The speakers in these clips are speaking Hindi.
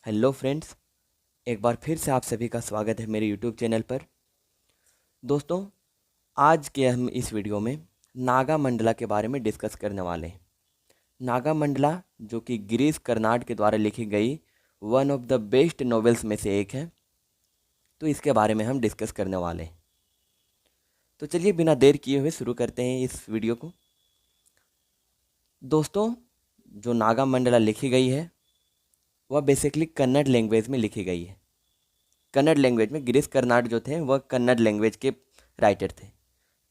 हेलो फ्रेंड्स, एक बार फिर से आप सभी का स्वागत है मेरे यूट्यूब चैनल पर। दोस्तों, आज के हम इस वीडियो में नागा मंडला के बारे में डिस्कस करने वाले हैं। नागा मंडला जो कि गिरीश कर्नाड के द्वारा लिखी गई one of the best novels में से एक है, तो इसके बारे में हम डिस्कस करने वाले हैं। तो चलिए बिना देर किए हुए शुरू करते हैं इस वीडियो को। दोस्तों, जो नागा मंडला लिखी गई है वह बेसिकली कन्नड़ लैंग्वेज में लिखी गई है। कन्नड़ लैंग्वेज में गिरीश कर्नाड जो थे वह कन्नड़ लैंग्वेज के राइटर थे,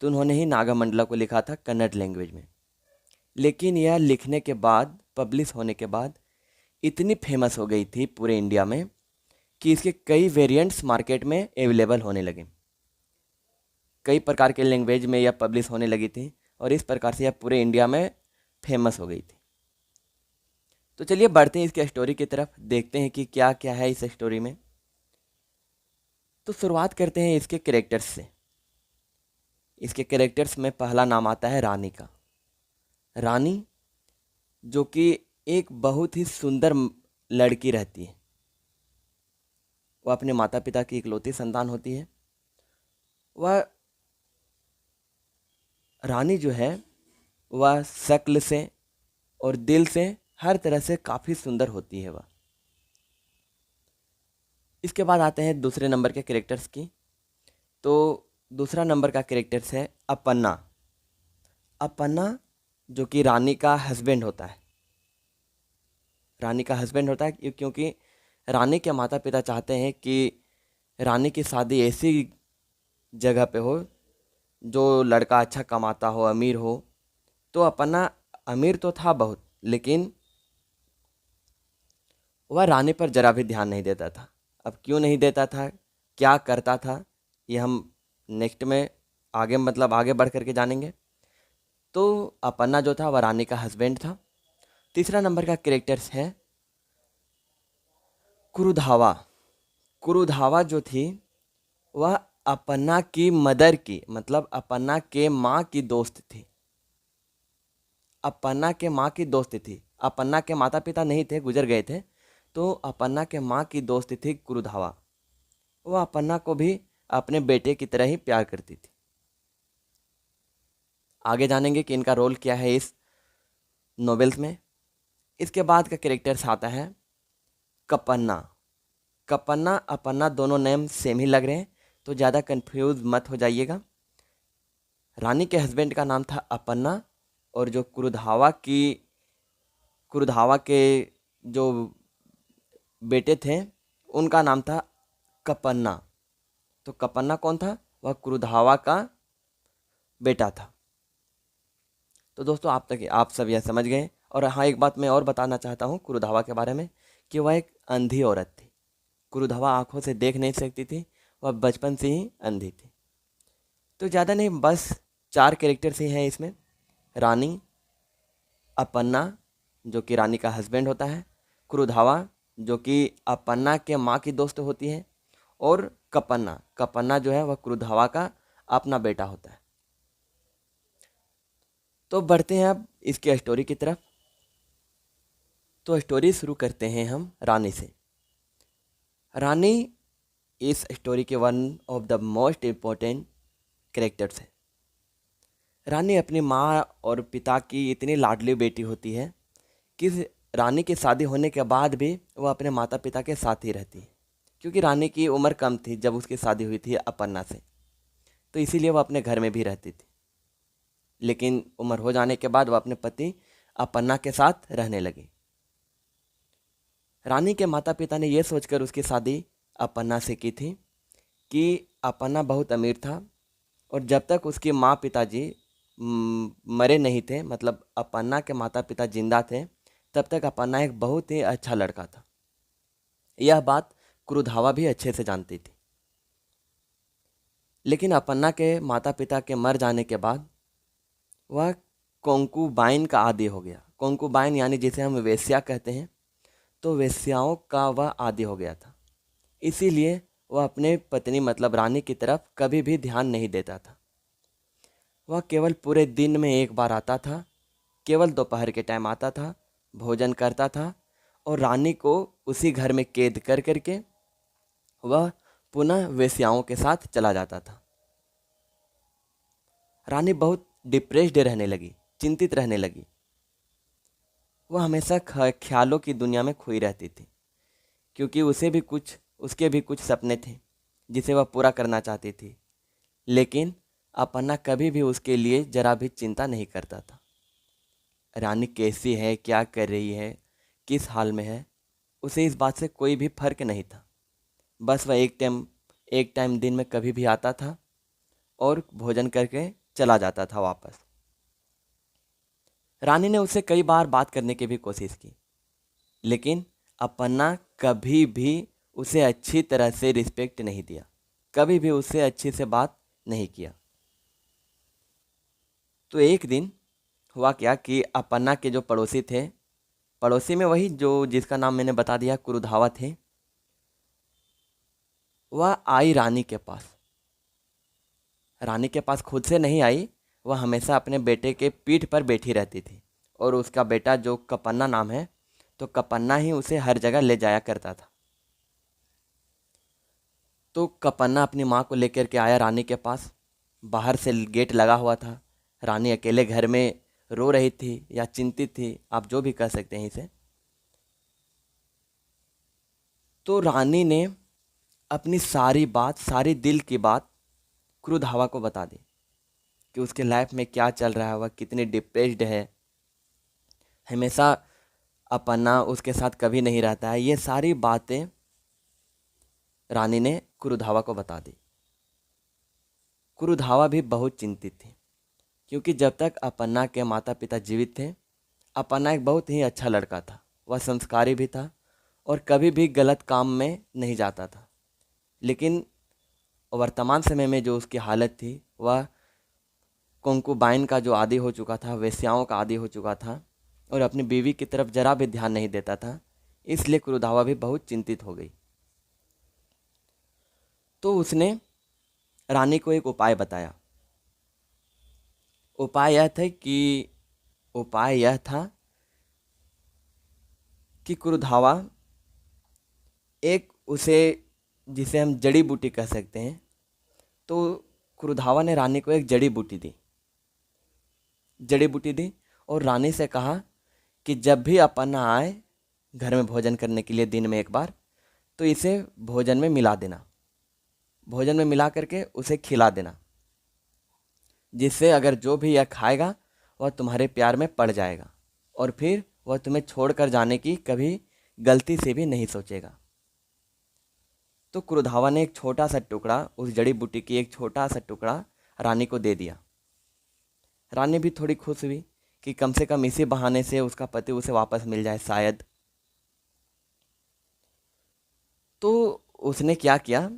तो उन्होंने ही नागामंडला को लिखा था कन्नड़ लैंग्वेज में। लेकिन यह लिखने के बाद, पब्लिश होने के बाद इतनी फेमस हो गई थी पूरे इंडिया में कि इसके कई वेरिएंट्स मार्केट में अवेलेबल होने लगे। कई प्रकार के लैंग्वेज में यह पब्लिश होने लगी थी और इस प्रकार से यह पूरे इंडिया में फेमस हो गई थी। तो चलिए बढ़ते हैं इसकी स्टोरी की तरफ, देखते हैं कि क्या क्या है इस स्टोरी में। तो शुरुआत करते हैं इसके कैरेक्टर्स से। इसके कैरेक्टर्स में पहला नाम आता है रानी का। रानी जो कि एक बहुत ही सुंदर लड़की रहती है। वह अपने माता पिता की इकलौती संतान होती है। वह रानी जो है वह शक्ल से और दिल से हर तरह से काफ़ी सुंदर होती है वह। इसके बाद आते हैं दूसरे नंबर के कैरेक्टर्स की। तो दूसरा नंबर का कैरेक्टर्स है अपन्ना। अपन्ना जो कि रानी का हस्बैंड होता है। रानी का हस्बैंड होता है क्योंकि रानी के माता पिता चाहते हैं कि रानी की शादी ऐसी जगह पे हो जो लड़का अच्छा कमाता हो, अमीर हो। तो अपन्ना अमीर तो था बहुत, लेकिन वह रानी पर जरा भी ध्यान नहीं देता था। अब क्यों नहीं देता था, क्या करता था, ये हम नेक्स्ट में आगे बढ़ करके जानेंगे। तो अपन्ना जो था वह रानी का हस्बैंड था। तीसरा नंबर का कैरेक्टर्स है कुरुधावा। कुरुधावा जो थी वह अपन्ना की मदर की, मतलब अपन्ना के माँ की दोस्त थी। अपन्ना के माँ की दोस्त थी। अपन्ना के माता पिता नहीं थे, गुजर गए थे। तो अपन्ना के माँ की दोस्त थी कुरुधावा। वह अपन्ना को भी अपने बेटे की तरह ही प्यार करती थी। आगे जानेंगे कि इनका रोल क्या है इस नॉवेल्स में। इसके बाद का कैरेक्टर्स आता है कपन्ना। कपन्ना अपन्ना दोनों नेम सेम ही लग रहे हैं, तो ज़्यादा कंफ्यूज मत हो जाइएगा। रानी के हस्बैंड का नाम था अपन्ना और जो कुरुधावा के जो बेटे थे उनका नाम था कपन्ना। तो कपन्ना कौन था? वह कुरुधावा का बेटा था। तो दोस्तों आप सब यह समझ गए। और हाँ, एक बात मैं और बताना चाहता हूँ कुरुधावा के बारे में कि वह एक अंधी औरत थी। कुरुधावा आंखों से देख नहीं सकती थी, वह बचपन से ही अंधी थी। तो ज़्यादा नहीं, बस 4 कैरेक्टर्स ही हैं इसमें। रानी, अपन्ना जो कि रानी का हस्बैंड होता है, कुरुधावा जो कि अपन्ना के माँ की दोस्त होती है, और कपन्ना। कपन्ना जो है वह कुरुधावा का अपना बेटा होता है। तो बढ़ते हैं अब इसके स्टोरी की तरफ। तो स्टोरी शुरू करते हैं हम रानी से। रानी इस स्टोरी के one of the most important characters है। रानी अपनी माँ और पिता की इतनी लाडली बेटी होती है कि रानी की शादी होने के बाद भी वह अपने माता पिता के साथ ही रहती है, क्योंकि रानी की उम्र कम थी जब उसकी शादी हुई थी अपन्ना से, तो इसीलिए वह अपने घर में भी रहती थी। लेकिन उम्र हो जाने के बाद वह अपने पति अपन्ना के साथ रहने लगी। रानी के माता पिता ने यह सोचकर उसकी शादी अपन्ना से की थी कि अपन्ना बहुत अमीर था और जब तक उसके माँ पिताजी मरे नहीं थे, मतलब अपन्ना के माता पिता जिंदा थे, तब तक अपन्ना एक बहुत ही अच्छा लड़का था। यह बात कुरुधावा भी अच्छे से जानती थी। लेकिन अपन्ना के माता पिता के मर जाने के बाद वह कोंकुबाइन का आदी हो गया। कोंकुबाइन यानी जिसे हम वेश्या कहते हैं, तो वेश्याओं का वह आदी हो गया था। इसीलिए वह अपने पत्नी मतलब रानी की तरफ कभी भी ध्यान नहीं देता था। वह केवल पूरे दिन में एक बार आता था, केवल दोपहर के टाइम आता था, भोजन करता था और रानी को उसी घर में कैद कर करके वह पुनः वेश्याओं के साथ चला जाता था। रानी बहुत डिप्रेस्ड रहने लगी, चिंतित रहने लगी। वह हमेशा ख्यालों की दुनिया में खोई रहती थी, क्योंकि उसके भी कुछ सपने थे जिसे वह पूरा करना चाहती थी, लेकिन अपना कभी भी उसके लिए जरा भी चिंता नहीं करता था। रानी कैसी है, क्या कर रही है, किस हाल में है, उसे इस बात से कोई भी फर्क नहीं था। बस वह एक टाइम दिन में कभी भी आता था और भोजन करके चला जाता था वापस। रानी ने उससे कई बार बात करने की भी कोशिश की, लेकिन अपना कभी भी उसे अच्छी तरह से रिस्पेक्ट नहीं दिया, कभी भी उससे अच्छी से बात नहीं किया। तो एक दिन हुआ क्या कि अपन्ना के जो पड़ोसी थे, पड़ोसी में वही जो जिसका नाम मैंने बता दिया कुरुधावा थे, वह आई रानी के पास। रानी के पास खुद से नहीं आई, वह हमेशा अपने बेटे के पीठ पर बैठी रहती थी और उसका बेटा जो कपन्ना नाम है, तो कपन्ना ही उसे हर जगह ले जाया करता था। तो कपन्ना अपनी माँ को लेकर के आया रानी के पास। बाहर से गेट लगा हुआ था। रानी अकेले घर में रो रही थी या चिंतित थी, आप जो भी कह सकते हैं इसे। तो रानी ने अपनी सारी बात, सारी दिल की बात क्रुधावा को बता दी कि उसके लाइफ में क्या चल रहा है, वह कितनी डिप्रेस्ड है, हमेशा अपना उसके साथ कभी नहीं रहता है। ये सारी बातें रानी ने क्रुधावा को बता दी। क्रुधावा भी बहुत चिंतित थी, क्योंकि जब तक अपन्ना के माता पिता जीवित थे, अपन्ना एक बहुत ही अच्छा लड़का था। वह संस्कारी भी था और कभी भी गलत काम में नहीं जाता था। लेकिन वर्तमान समय में जो उसकी हालत थी, वह कंकुबाइन का जो आदी हो चुका था, वेश्याओं का आदी हो चुका था और अपनी बीवी की तरफ जरा भी ध्यान नहीं देता था। इसलिए क्रुधावा भी बहुत चिंतित हो गई। तो उसने रानी को एक उपाय बताया। उपाय यह था कि क्रुधावा एक उसे, जिसे हम जड़ी बूटी कह सकते हैं, तो क्रुधावा ने रानी को एक जड़ी बूटी दी और रानी से कहा कि जब भी अपना आए घर में भोजन करने के लिए दिन में एक बार, तो इसे भोजन में मिला देना, भोजन में मिला करके उसे खिला देना, जिससे अगर जो भी यह खाएगा वह तुम्हारे प्यार में पड़ जाएगा और फिर वह तुम्हें छोड़कर जाने की कभी गलती से भी नहीं सोचेगा। तो क्रुधावा ने एक छोटा सा टुकड़ा, उस जड़ी बूटी की एक छोटा सा टुकड़ा रानी को दे दिया। रानी भी थोड़ी खुश हुई कि कम से कम इसी बहाने से उसका पति उसे वापस मिल जाए शायद। तो उसने क्या किया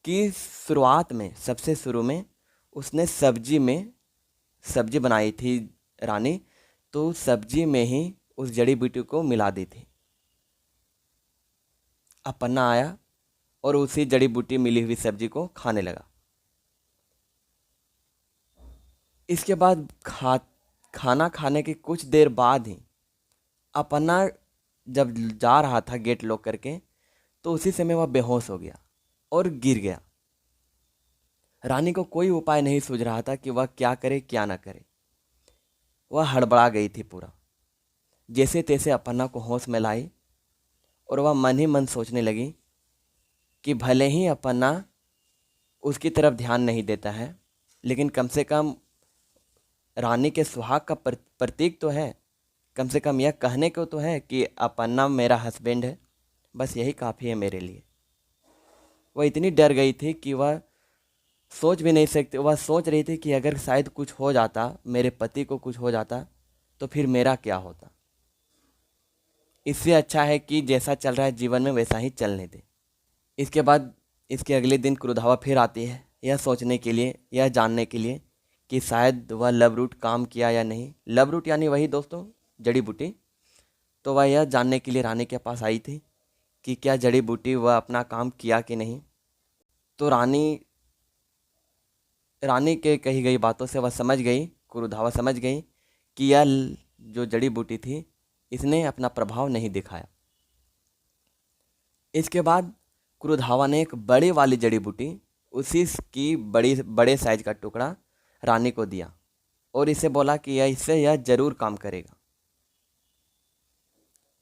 कि शुरुआत में, सबसे शुरू में उसने सब्जी बनाई थी रानी, तो सब्जी में ही उस जड़ी बूटी को मिला दी थी। अपन्ना आया और उसी जड़ी बूटी मिली हुई सब्जी को खाने लगा। इसके बाद खाना खाने के कुछ देर बाद ही अपन्ना जब जा रहा था गेट लॉक करके, तो उसी समय वह बेहोश हो गया और गिर गया। रानी को कोई उपाय नहीं सूझ रहा था कि वह क्या करे क्या ना करे। वह हड़बड़ा गई थी पूरा। जैसे तैसे अपन्ना को होश में लाई और वह मन ही मन सोचने लगी कि भले ही अपन्ना उसकी तरफ ध्यान नहीं देता है, लेकिन कम से कम रानी के सुहाग का प्रतीक तो है। कम से कम यह कहने को तो है कि अपन्ना मेरा हस्बैंड है, बस यही काफ़ी है मेरे लिए। वह इतनी डर गई थी कि वह सोच भी नहीं सकती। वह सोच रही थी कि अगर शायद कुछ हो जाता, मेरे पति को कुछ हो जाता, तो फिर मेरा क्या होता। इससे अच्छा है कि जैसा चल रहा है जीवन में वैसा ही चलने दे। इसके बाद इसके अगले दिन क्रुधावा फिर आती है, यह सोचने के लिए, यह जानने के लिए कि शायद वह लव रूट काम किया या नहीं। लव रूट यानी वही दोस्तों, जड़ी बूटी। तो वह यह जानने के लिए रानी के पास आई थी कि क्या जड़ी बूटी वह अपना काम किया कि नहीं। तो रानी के कही गई बातों से वह समझ गई, क्रुधावा समझ गई कि यह जो जड़ी बूटी थी, इसने अपना प्रभाव नहीं दिखाया। इसके बाद क्रुधावा ने एक बड़ी वाली जड़ी बूटी उसी की बड़े साइज का टुकड़ा रानी को दिया और इसे बोला कि यह जरूर काम करेगा।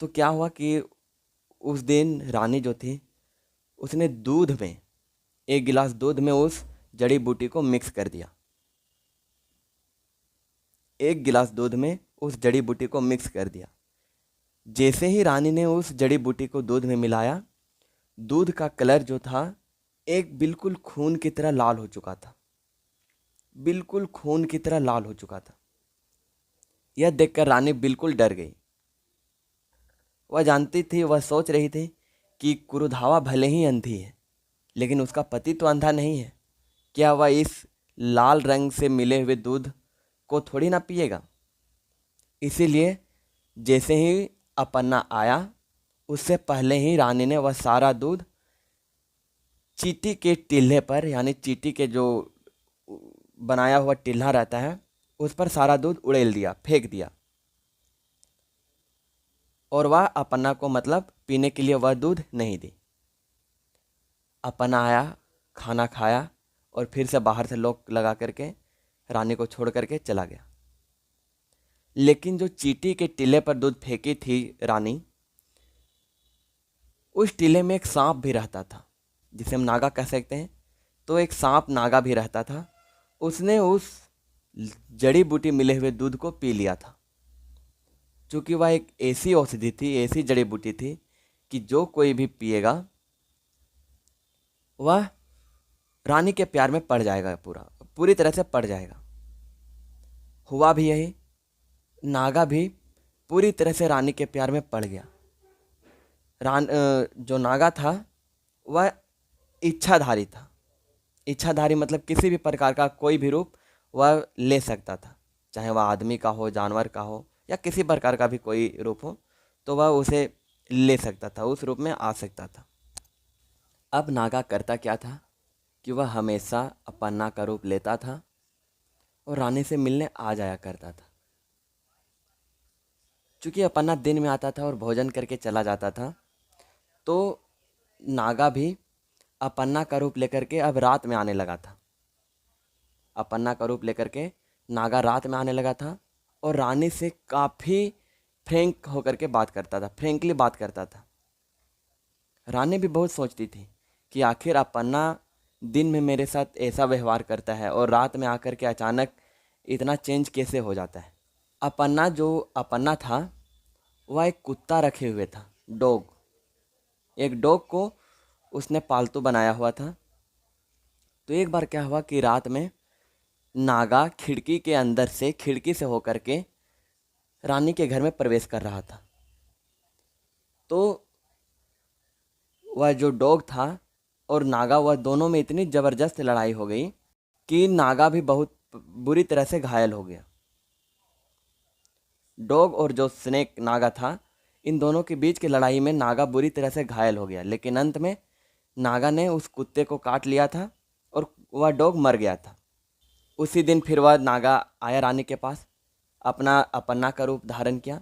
तो क्या हुआ कि उस दिन रानी जो थी उसने दूध में, एक गिलास दूध में उस जड़ी बूटी को मिक्स कर दिया। एक गिलास दूध में उस जड़ी बूटी को मिक्स कर दिया। जैसे ही रानी ने उस जड़ी बूटी को दूध में मिलाया, दूध का कलर जो था एक बिल्कुल खून की तरह लाल हो चुका था, बिल्कुल खून की तरह लाल हो चुका था। यह देखकर रानी बिल्कुल डर गई। वह जानती थी, वह सोच रही थी कि क्रुधावा भले ही अंधी है लेकिन उसका पति तो अंधा नहीं है। क्या वह इस लाल रंग से मिले हुए दूध को थोड़ी ना पिएगा। इसीलिए जैसे ही अपन्ना आया उससे पहले ही रानी ने वह सारा दूध चींटी के टिल्हे पर, यानी चींटी के जो बनाया हुआ टिल्हा रहता है उस पर सारा दूध उड़ेल दिया, फेंक दिया। और वह अपन्ना को मतलब पीने के लिए वह दूध नहीं दी। अपन्ना आया, खाना खाया और फिर से बाहर से लॉक लगा करके रानी को छोड़ करके चला गया। लेकिन जो चींटी के टीले पर दूध फेंकी थी रानी, उस टीले में एक सांप भी रहता था, जिसे हम नागा कह सकते हैं। तो एक सांप नागा भी रहता था। उसने उस जड़ी बूटी मिले हुए दूध को पी लिया था। चूँकि वह एक ऐसी औषधि थी, ऐसी जड़ी बूटी थी कि जो कोई भी पिएगा वह रानी के प्यार में पड़ जाएगा, पूरी तरह से पड़ जाएगा। हुआ भी यही, नागा भी पूरी तरह से रानी के प्यार में पड़ गया। जो नागा था वह इच्छाधारी था। इच्छाधारी मतलब किसी भी प्रकार का कोई भी रूप वह ले सकता था, चाहे वह आदमी का हो, जानवर का हो या किसी प्रकार का भी कोई रूप हो, तो वह उसे ले सकता था, उस रूप में आ सकता था। अब नागा करता क्या था कि वह हमेशा अपन्ना का रूप लेता था और रानी से मिलने आ जाया करता था। चूँकि अपन्ना दिन में आता था और भोजन करके चला जाता था, तो नागा भी अपन्ना का रूप लेकर के अब रात में आने लगा था। अपन्ना का रूप लेकर के नागा रात में आने लगा था और रानी से काफ़ी फ्रैंक होकर के बात करता था, फ्रैंकली बात करता था। रानी भी बहुत सोचती थी कि आखिर अपन्ना दिन में मेरे साथ ऐसा व्यवहार करता है और रात में आकर के अचानक इतना चेंज कैसे हो जाता है। अपन्ना था वह एक कुत्ता रखे हुए था, डॉग। एक डॉग को उसने पालतू बनाया हुआ था। तो एक बार क्या हुआ कि रात में नागा खिड़की से होकर के रानी के घर में प्रवेश कर रहा था। तो वह जो डॉग था और नागा, वह दोनों में इतनी ज़बरदस्त लड़ाई हो गई कि नागा भी बहुत बुरी तरह से घायल हो गया। डॉग और जो स्नेक नागा था, इन दोनों के बीच की लड़ाई में नागा बुरी तरह से घायल हो गया। लेकिन अंत में नागा ने उस कुत्ते को काट लिया था और वह डॉग मर गया था। उसी दिन फिर वह नागा आया रानी के पास, अपना अपन्ना का रूप धारण किया।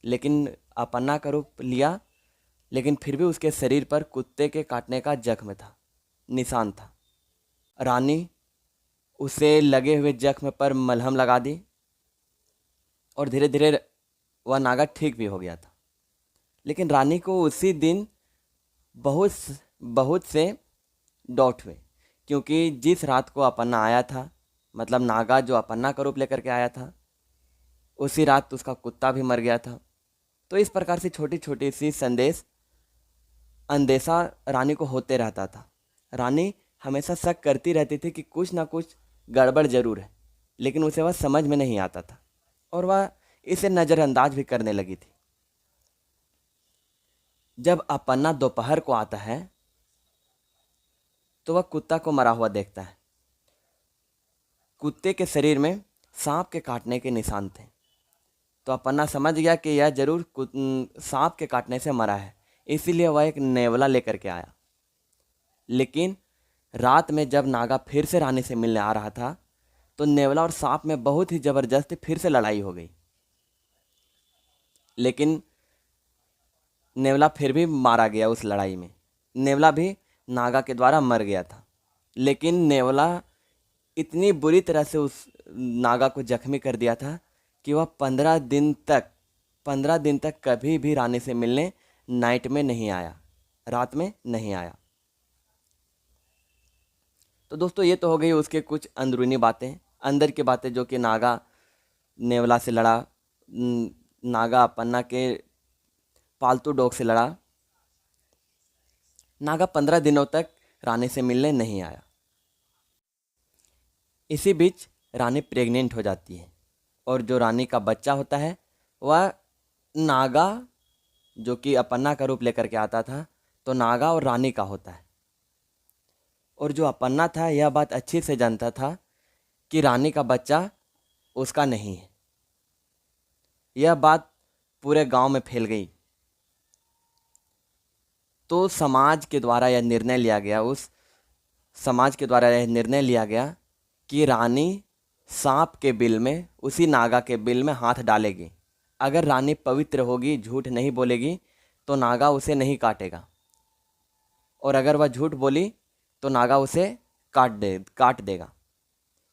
लेकिन अपन्ना का रूप लिया, लेकिन फिर भी उसके शरीर पर कुत्ते के काटने का जख्म था, निशान था। रानी उसे लगे हुए जख्म पर मलहम लगा दी और धीरे धीरे वह नागा ठीक भी हो गया था। लेकिन रानी को उसी दिन बहुत से डाउट हुए, क्योंकि जिस रात को अपन्ना आया था, मतलब नागा जो अपन्ना का रूप लेकर के आया था, उसी रात उसका कुत्ता भी मर गया था। तो इस प्रकार से छोटी छोटी सी अंदेशा रानी को होते रहता था। रानी हमेशा शक करती रहती थी कि कुछ ना कुछ गड़बड़ जरूर है, लेकिन उसे वह समझ में नहीं आता था और वह इसे नज़रअंदाज भी करने लगी थी। जब अपन्ना दोपहर को आता है तो वह कुत्ता को मरा हुआ देखता है। कुत्ते के शरीर में सांप के काटने के निशान थे। तो अपन्ना समझ गया कि यह जरूर सांप के काटने से मरा है, इसीलिए वह एक नेवला लेकर के आया। लेकिन रात में जब नागा फिर से रानी से मिलने आ रहा था, तो नेवला और सांप में बहुत ही ज़बरदस्त फिर से लड़ाई हो गई। लेकिन नेवला फिर भी मारा गया उस लड़ाई में। नेवला भी नागा के द्वारा मर गया था। लेकिन नेवला इतनी बुरी तरह से उस नागा को जख्मी कर दिया था कि वह 15 दिन तक कभी भी रानी से मिलने नाइट में नहीं आया, रात में नहीं आया। तो दोस्तों ये तो हो गई उसके कुछ अंदरूनी बातें, अंदर की बातें, जो कि नागा नेवला से लड़ा, नागा पन्ना के पालतू डॉग से लड़ा। नागा 15 दिनों तक रानी से मिलने नहीं आया। इसी बीच रानी प्रेग्नेंट हो जाती है और जो रानी का बच्चा होता है वह नागा, जो कि अपन्ना का रूप लेकर के आता था, तो नागा और रानी का होता है। और जो अपन्ना था यह बात अच्छी से जानता था कि रानी का बच्चा उसका नहीं है। यह बात पूरे गांव में फैल गई। तो समाज के द्वारा यह निर्णय लिया गया कि रानी सांप के बिल में, उसी नागा के बिल में हाथ डालेगी। अगर रानी पवित्र होगी, झूठ नहीं बोलेगी, तो नागा उसे नहीं काटेगा, और अगर वह झूठ बोली तो नागा उसे काट देगा।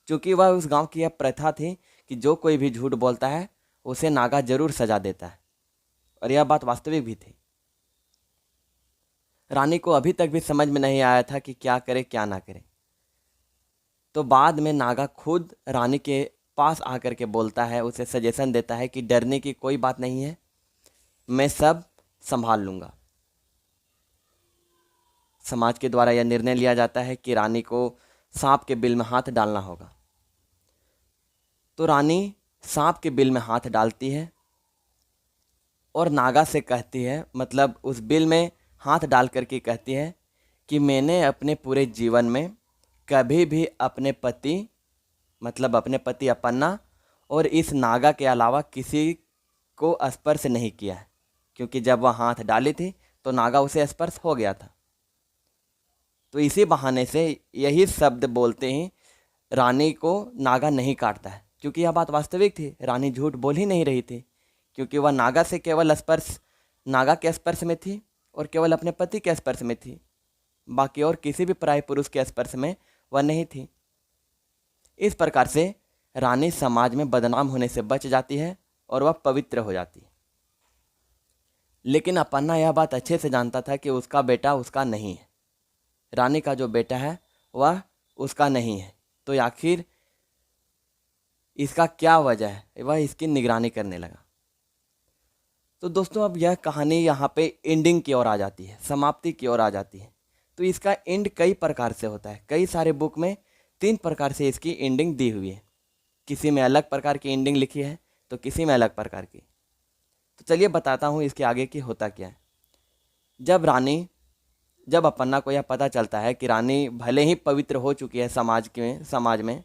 क्योंकि वह उस गांव की यह प्रथा थी कि जो कोई भी झूठ बोलता है उसे नागा जरूर सजा देता है, और यह बात वास्तविक भी थी। रानी को अभी तक भी समझ में नहीं आया था कि क्या करे क्या ना करे। तो बाद में नागा खुद रानी के पास आकर के बोलता है, उसे सजेशन देता है कि डरने की कोई बात नहीं है, मैं सब संभाल लूँगा। समाज के द्वारा यह निर्णय लिया जाता है कि रानी को सांप के बिल में हाथ डालना होगा। तो रानी सांप के बिल में हाथ डालती है और नागा से कहती है, मतलब उस बिल में हाथ डाल करके कहती है कि मैंने अपने पूरे जीवन में कभी भी अपने पति, मतलब अपने पति अपन्ना और इस नागा के अलावा किसी को स्पर्श नहीं किया है। क्योंकि जब वह हाथ डाली थी तो नागा उसे स्पर्श हो गया था। तो इसी बहाने से, यही शब्द बोलते ही रानी को नागा नहीं काटता है, क्योंकि यह बात वास्तविक थी। रानी झूठ बोल ही नहीं रही थी, क्योंकि वह नागा से केवल नागा के स्पर्श में थी और केवल अपने पति के स्पर्श में थी। बाकी और किसी भी पराये पुरुष के स्पर्श में वह नहीं थी। इस प्रकार से रानी समाज में बदनाम होने से बच जाती है और वह पवित्र हो जाती है। लेकिन अपन्ना यह बात अच्छे से जानता था कि उसका बेटा उसका नहीं है, रानी का जो बेटा है वह उसका नहीं है। तो आखिर इसका क्या वजह है, वह इसकी निगरानी करने लगा। तो दोस्तों अब यह कहानी यहाँ पे एंडिंग की ओर आ जाती है, समाप्ति की ओर आ जाती है। तो इसका एंड कई प्रकार से होता है। कई सारे बुक में 3 प्रकार से इसकी एंडिंग दी हुई है। किसी में अलग प्रकार की एंडिंग लिखी है तो किसी में अलग प्रकार की। तो चलिए बताता हूँ इसके आगे की होता क्या है। जब अपन्ना को यह पता चलता है कि रानी भले ही पवित्र हो चुकी है समाज में,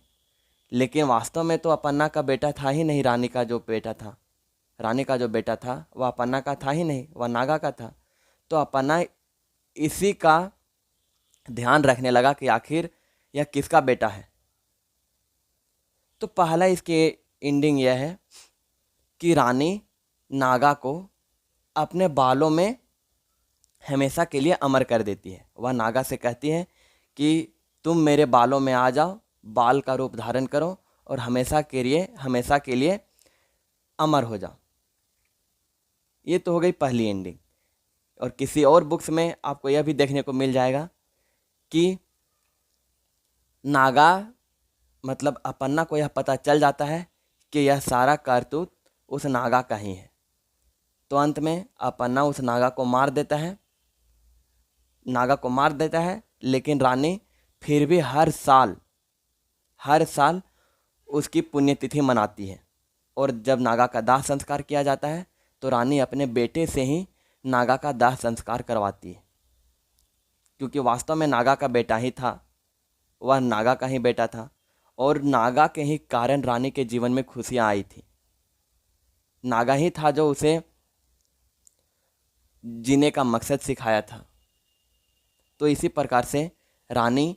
लेकिन वास्तव में तो अपन्ना का बेटा था ही नहीं। रानी का जो बेटा था वह अपन्ना का था ही नहीं, वह नागा का था। तो अपन्ना इसी का ध्यान रखने लगा कि आखिर यह किसका बेटा है। तो पहला इसकी एंडिंग यह है कि रानी नागा को अपने बालों में हमेशा के लिए अमर कर देती है। वह नागा से कहती है कि तुम मेरे बालों में आ जाओ, बाल का रूप धारण करो और हमेशा के लिए अमर हो जाओ। ये तो हो गई पहली एंडिंग। और किसी और बुक्स में आपको यह भी देखने को मिल जाएगा कि नागा, मतलब अपन्ना को यह पता चल जाता है कि यह सारा करतूत उस नागा का ही है। तो अंत में अपन्ना उस नागा को मार देता है। लेकिन रानी फिर भी हर साल उसकी पुण्यतिथि मनाती है। और जब नागा का दाह संस्कार किया जाता है तो रानी अपने बेटे से ही नागा का दाह संस्कार करवाती है। क्योंकि वास्तव में नागा का बेटा ही था, वह नागा का ही बेटा था, और नागा के ही कारण रानी के जीवन में खुशियाँ आई थी। नागा ही था जो उसे जीने का मकसद सिखाया था। तो इसी प्रकार से रानी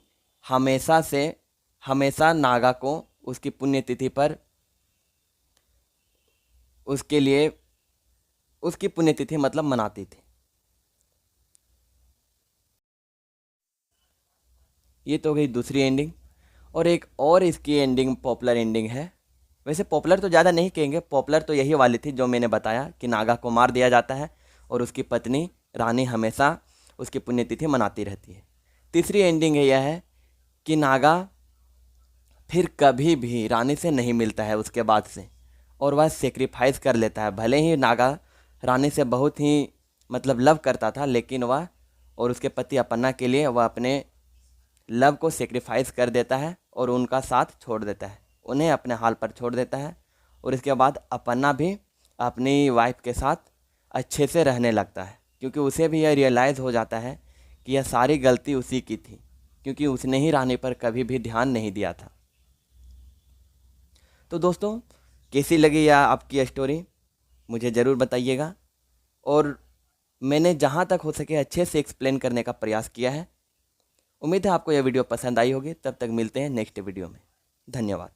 हमेशा नागा को उसकी पुण्यतिथि पर उसकी पुण्यतिथि मतलब मनाती थी। ये तो हो गई दूसरी एंडिंग। और एक और इसकी एंडिंग पॉपुलर एंडिंग है। वैसे पॉपुलर तो ज़्यादा नहीं कहेंगे, पॉपुलर तो यही वाली थी जो मैंने बताया कि नागा को मार दिया जाता है और उसकी पत्नी रानी हमेशा उसकी पुण्यतिथि मनाती रहती है। तीसरी एंडिंग यह है कि नागा फिर कभी भी रानी से नहीं मिलता है उसके बाद से, और वह सेक्रीफाइस कर लेता है। भले ही नागा रानी से बहुत ही मतलब लव करता था, लेकिन वह और उसके पति अपन्ना के लिए वह अपने लव को सेक्रीफाइस कर देता है और उनका साथ छोड़ देता है, उन्हें अपने हाल पर छोड़ देता है। और इसके बाद अपन्ना भी अपनी वाइफ के साथ अच्छे से रहने लगता है, क्योंकि उसे भी यह रियलाइज़ हो जाता है कि यह सारी गलती उसी की थी, क्योंकि उसने ही रानी पर कभी भी ध्यान नहीं दिया था। तो दोस्तों, कैसी लगी यह आपकी स्टोरी मुझे ज़रूर बताइएगा। और मैंने जहाँ तक हो सके अच्छे से एक्सप्लेन करने का प्रयास किया है। उम्मीद है आपको यह वीडियो पसंद आई होगी। तब तक मिलते हैं नेक्स्ट वीडियो में। धन्यवाद।